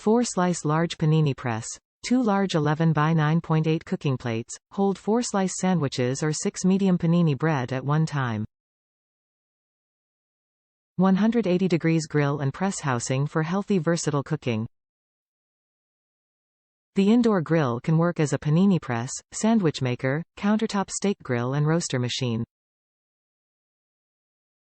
4 Slice Large Panini Press. 2 large 11 by 9.8 cooking plates, hold 4 slice sandwiches or 6 medium panini bread at one time. 180 degrees grill and press housing for healthy versatile cooking. The indoor grill can work as a panini press, sandwich maker, countertop steak grill and roaster machine.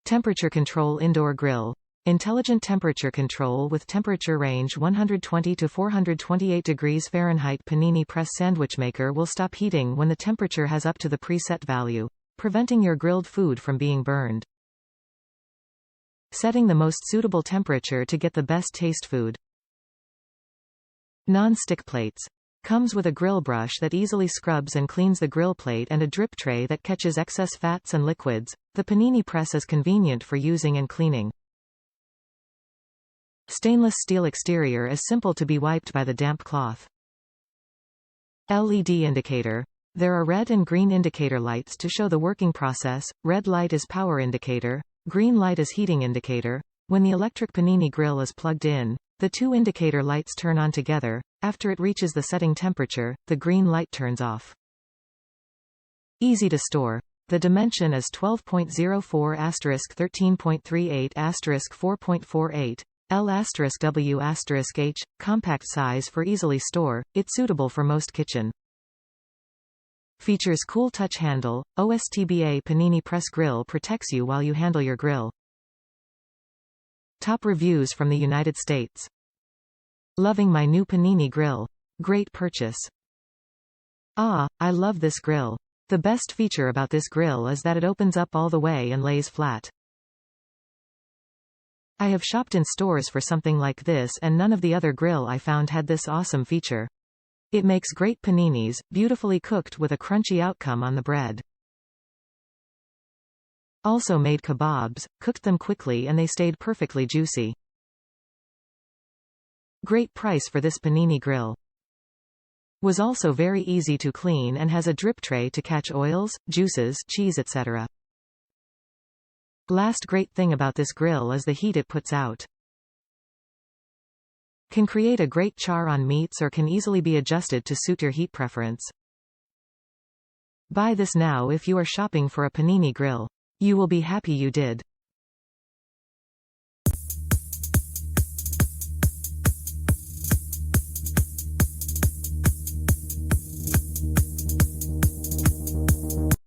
Temperature control indoor grill. Intelligent temperature control with temperature range 120 to 428 degrees Fahrenheit. Panini press sandwich maker will stop heating when the temperature has up to the preset value, preventing your grilled food from being burned. Setting the most suitable temperature to get the best taste food. Non-stick plates. Comes with a grill brush that easily scrubs and cleans the grill plate and a drip tray that catches excess fats and liquids. The panini press is convenient for using and cleaning. Stainless steel exterior is simple to be wiped by the damp cloth. LED indicator. There are red and green indicator lights to show the working process. Red light is power indicator, green light is heating indicator. When the electric panini grill is plugged in, the two indicator lights turn on together. After it reaches the setting temperature, the green light turns off. Easy to store. The dimension is 12.04 * 13.38 * 4.48. L*W*H, compact size for easily store, it's suitable for most kitchen. Features cool touch handle. OSTBA Panini Press grill protects you while you handle your grill. Top reviews from the United States. Loving my new panini grill. Great purchase. Ah, I love this grill. The best feature about this grill is that it opens up all the way and lays flat. I have shopped in stores for something like this and none of the other grill I found had this awesome feature. It makes great paninis, beautifully cooked with a crunchy outcome on the bread. Also made kebabs, cooked them quickly and they stayed perfectly juicy. Great price for this panini grill. Was also very easy to clean and has a drip tray to catch oils, juices, cheese etc. Last great thing about this grill is the heat it puts out. Can create a great char on meats or can easily be adjusted to suit your heat preference. Buy this now if you are shopping for a panini grill. You will be happy you did.